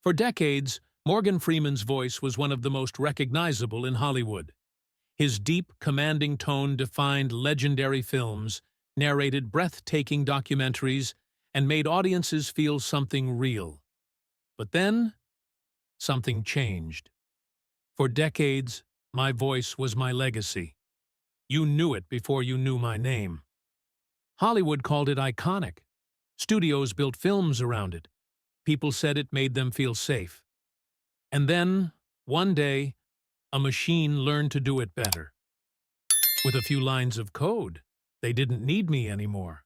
For decades, Morgan Freeman's voice was one of the most recognizable in Hollywood. His deep, commanding tone defined legendary films, narrated breathtaking documentaries, and made audiences feel something real. But then, something changed. For decades, my voice was my legacy. You knew it before you knew my name. Hollywood called it iconic. Studios built films around it. People said it made them feel safe. And then, one day, a machine learned to do it better. With a few lines of code, they didn't need me anymore.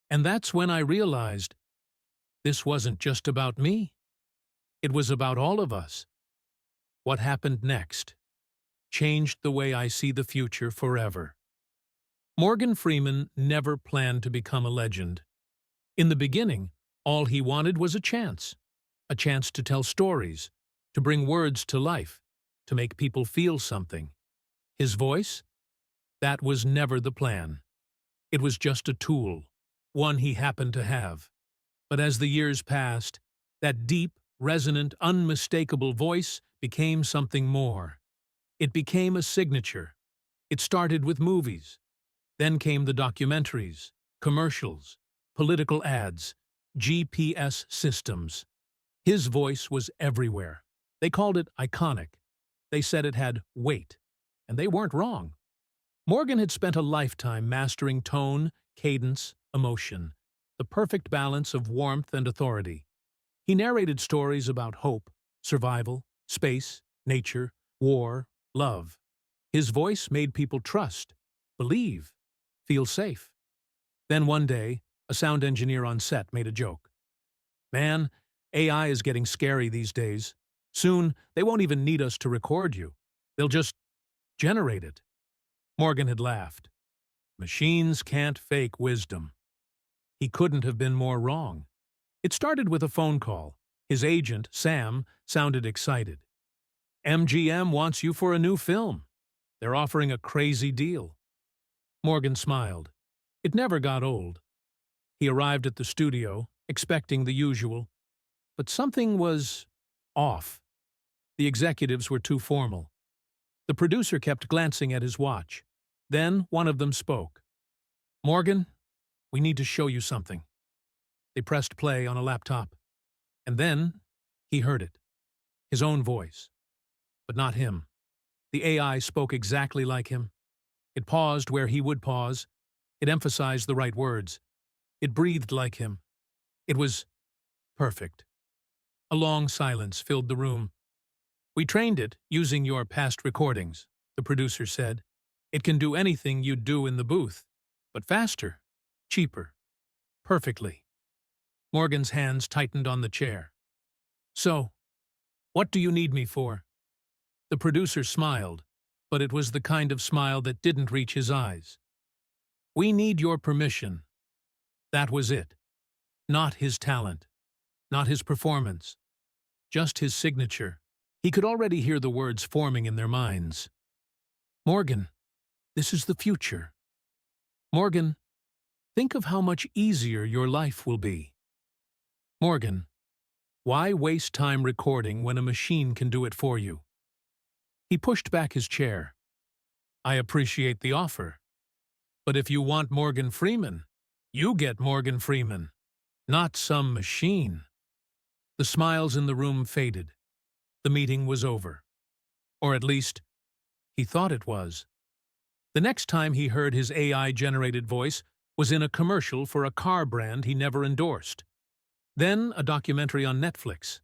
And that's when I realized this wasn't just about me. It was about all of us. What happened next changed the way I see the future forever. Morgan Freeman never planned to become a legend. In the beginning, all he wanted was a chance to tell stories, to bring words to life, to make people feel something. His voice? That was never the plan. It was just a tool, one he happened to have. But as the years passed, that deep, resonant, unmistakable voice became something more. It became a signature. It started with movies. Then came the documentaries, commercials, political ads, GPS systems. His voice was everywhere. They called it iconic. They said it had weight. And they weren't wrong. Morgan had spent a lifetime mastering tone, cadence, emotion, the perfect balance of warmth and authority. He narrated stories about hope, survival, space, nature, war, love. His voice made people trust, believe, feel safe. Then one day, a sound engineer on set made a joke. "Man, AI is getting scary these days. Soon, they won't even need us to record you. They'll just generate it." Morgan had laughed. Machines can't fake wisdom. He couldn't have been more wrong. It started with a phone call. His agent, Sam, sounded excited. "MGM wants you for a new film. They're offering a crazy deal." Morgan smiled. It never got old. He arrived at the studio, expecting the usual. But something was off. The executives were too formal. The producer kept glancing at his watch. Then one of them spoke. "Morgan, we need to show you something." They pressed play on a laptop. And then he heard it. His own voice. But not him. The AI spoke exactly like him. It paused where he would pause. It emphasized the right words. It breathed like him. It was perfect. A long silence filled the room. "We trained it using your past recordings," the producer said. "It can do anything you'd do in the booth, but faster, cheaper, perfectly." Morgan's hands tightened on the chair. "So, what do you need me for?" The producer smiled, but it was the kind of smile that didn't reach his eyes. "We need your permission." That was it. Not his talent. Not his performance. Just his signature. He could already hear the words forming in their minds. "Morgan, this is the future. Morgan, think of how much easier your life will be. Morgan, why waste time recording when a machine can do it for you?" He pushed back his chair. "I appreciate the offer. But if you want Morgan Freeman, you get Morgan Freeman, not some machine." The smiles in the room faded. The meeting was over. Or at least, he thought it was. The next time he heard his AI-generated voice was in a commercial for a car brand he never endorsed. Then a documentary on Netflix.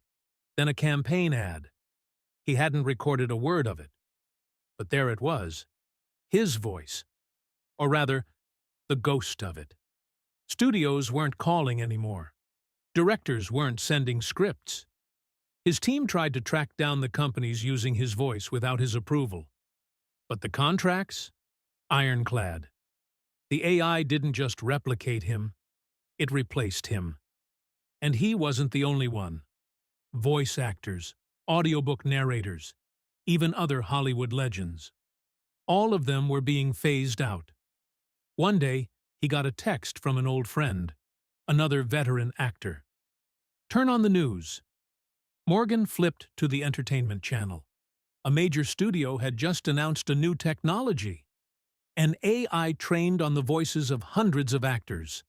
Then a campaign ad. He hadn't recorded a word of it. But there it was. His voice. Or rather, the ghost of it. Studios weren't calling anymore. Directors weren't sending scripts. His team tried to track down the companies using his voice without his approval. But the contracts? Ironclad. The AI didn't just replicate him, it replaced him. And he wasn't the only one. Voice actors, audiobook narrators, even other Hollywood legends. All of them were being phased out. One day, he got a text from an old friend, another veteran actor. "Turn on the news. Morgan flipped to the entertainment channel. A major studio had just announced a new technology. An AI trained on the voices of hundreds of actors.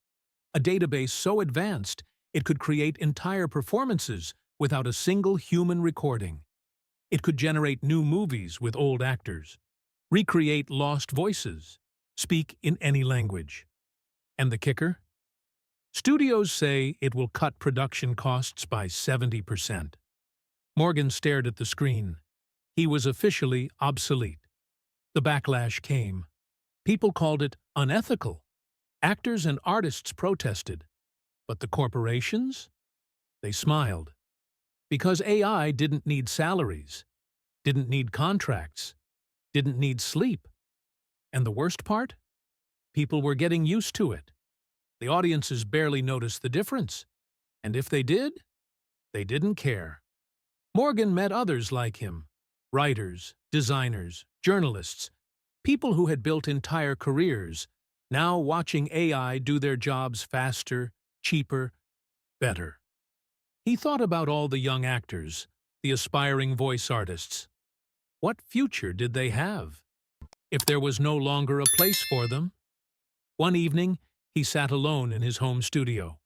A database so advanced it could create entire performances without a single human recording. It could generate new movies with old actors, recreate lost voices, speak in any language. And the kicker? Studios say it will cut production costs by 70%. Morgan stared at the screen. He was officially obsolete. The backlash came. People called it unethical. Actors and artists protested. But the corporations? They smiled. Because AI didn't need salaries, didn't need contracts, didn't need sleep. And the worst part? People were getting used to it. The audiences barely noticed the difference. And if they did, they didn't care. Morgan met others like him. Writers, designers, journalists, people who had built entire careers, now watching AI do their jobs faster, cheaper, better. He thought about all the young actors, the aspiring voice artists. What future did they have if there was no longer a place for them? One evening, he sat alone in his home studio.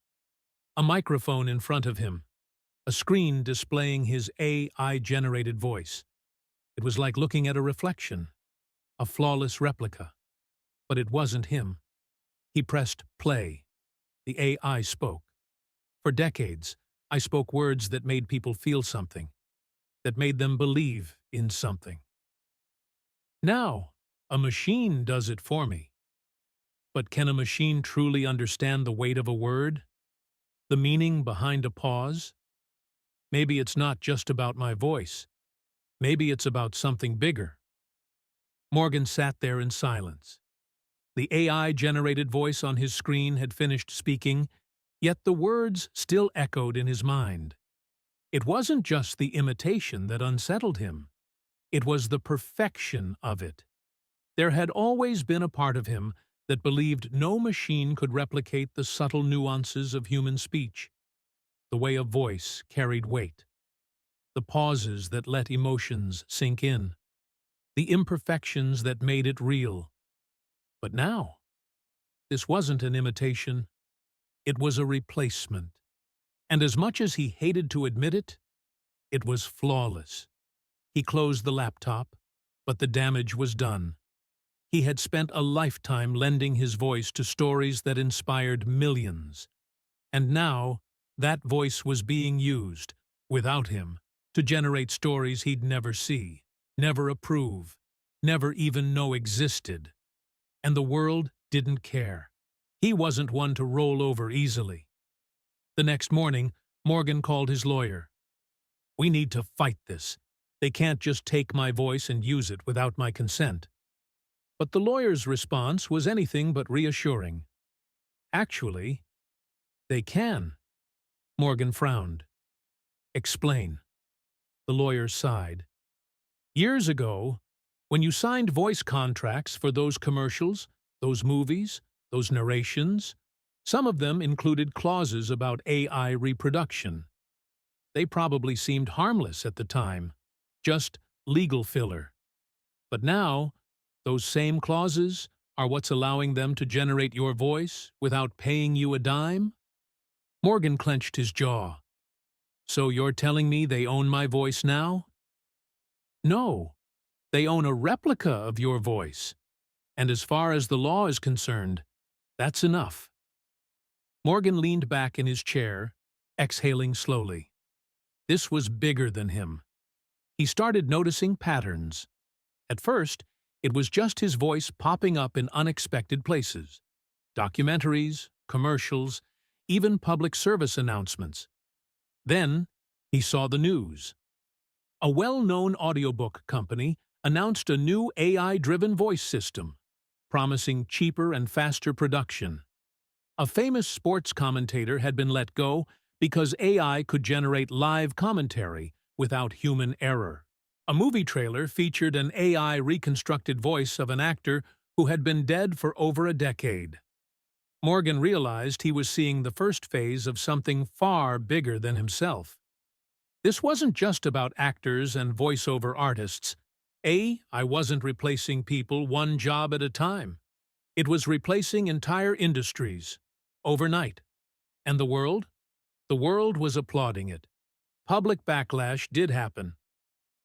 A microphone in front of him, a screen displaying his AI-generated voice. It was like looking at a reflection, a flawless replica. But it wasn't him. He pressed play. The AI spoke. For decades, I spoke words that made people feel something, that made them believe in something. Now, a machine does it for me. But can a machine truly understand the weight of a word? The meaning behind a pause? Maybe it's not just about my voice. Maybe it's about something bigger. Morgan sat there in silence. The AI-generated voice on his screen had finished speaking, yet the words still echoed in his mind. It wasn't just the imitation that unsettled him. It was the perfection of it. There had always been a part of him that believed no machine could replicate the subtle nuances of human speech, the way a voice carried weight, the pauses that let emotions sink in, the imperfections that made it real. But now, this wasn't an imitation, it was a replacement. And as much as he hated to admit it, it was flawless. He closed the laptop, but the damage was done. He had spent a lifetime lending his voice to stories that inspired millions. And now, that voice was being used, without him, to generate stories he'd never see, never approve, never even know existed. And the world didn't care. He wasn't one to roll over easily. The next morning, Morgan called his lawyer. "We need to fight this. They can't just take my voice and use it without my consent." But the lawyer's response was anything but reassuring. "Actually, they can." Morgan frowned. "Explain." The lawyer sighed. "Years ago, when you signed voice contracts for those commercials, those movies, those narrations, some of them included clauses about AI reproduction. They probably seemed harmless at the time, just legal filler. But now, those same clauses are what's allowing them to generate your voice without paying you a dime?" Morgan clenched his jaw. "So you're telling me they own my voice now?" "No, they own a replica of your voice. And as far as the law is concerned, that's enough." Morgan leaned back in his chair, exhaling slowly. This was bigger than him. He started noticing patterns. At first, it was just his voice popping up in unexpected places. Documentaries, commercials, even public service announcements. Then, he saw the news. A well-known audiobook company announced a new AI-driven voice system, promising cheaper and faster production. A famous sports commentator had been let go because AI could generate live commentary without human error. A movie trailer featured an AI-reconstructed voice of an actor who had been dead for over a decade. Morgan realized he was seeing the first phase of something far bigger than himself. This wasn't just about actors and voiceover artists. AI wasn't replacing people one job at a time. It was replacing entire industries, overnight. And the world? The world was applauding it. Public backlash did happen.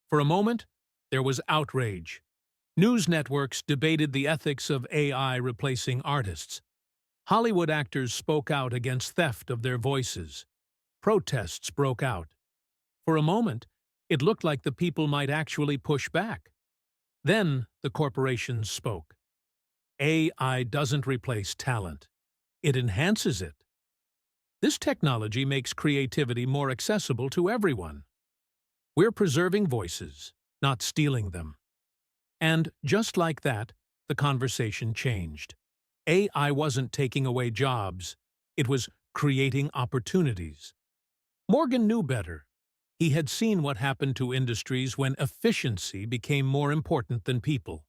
For a moment, there was outrage. News networks debated the ethics of AI replacing artists. Hollywood actors spoke out against theft of their voices. Protests broke out. For a moment, it looked like the people might actually push back. Then the corporations spoke. AI doesn't replace talent. It enhances it. This technology makes creativity more accessible to everyone. We're preserving voices, not stealing them. And just like that, the conversation changed. AI wasn't taking away jobs. It was creating opportunities. Morgan knew better. He had seen what happened to industries when efficiency became more important than people.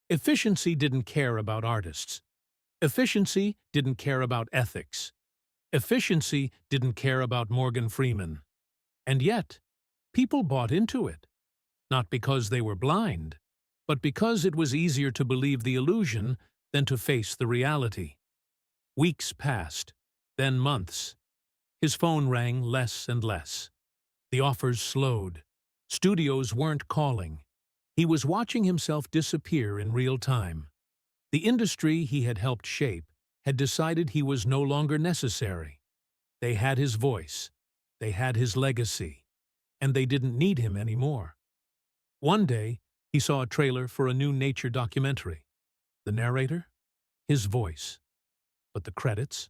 Efficiency didn't care about artists. Efficiency didn't care about ethics. Efficiency didn't care about Morgan Freeman. And yet, people bought into it. Not because they were blind, but because it was easier to believe the illusion than to face the reality. Weeks passed, then months. His phone rang less and less. The offers slowed. Studios weren't calling. He was watching himself disappear in real time. The industry he had helped shape had decided he was no longer necessary. They had his voice. They had his legacy. And they didn't need him anymore. One day, he saw a trailer for a new nature documentary. The narrator? His voice. But the credits?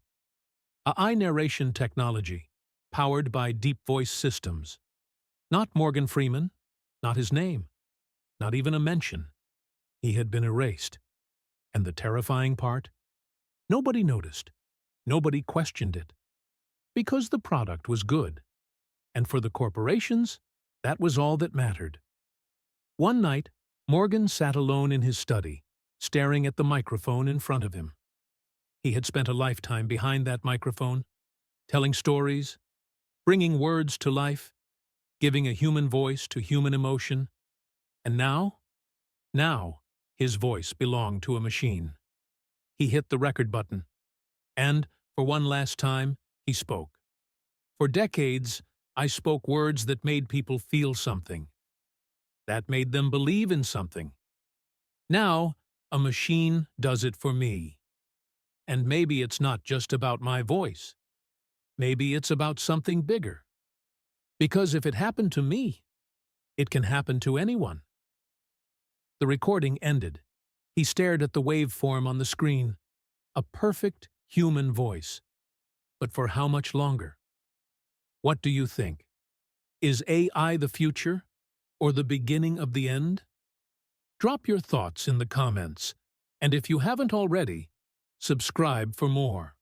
AI narration technology, powered by deep voice systems. Not Morgan Freeman, not his name, not even a mention. He had been erased. And the terrifying part? Nobody noticed. Nobody questioned it. Because the product was good. And for the corporations, that was all that mattered. One night, Morgan sat alone in his study, staring at the microphone in front of him. He had spent a lifetime behind that microphone, telling stories, bringing words to life, giving a human voice to human emotion. And now, his voice belonged to a machine. He hit the record button. And, for one last time, he spoke. For decades, I spoke words that made people feel something. That made them believe in something. Now, a machine does it for me. And maybe it's not just about my voice. Maybe it's about something bigger. Because if it happened to me, it can happen to anyone. The recording ended. He stared at the waveform on the screen. A perfect human voice. But for how much longer? What do you think? Is AI the future, or the beginning of the end? Drop your thoughts in the comments, and if you haven't already, subscribe for more.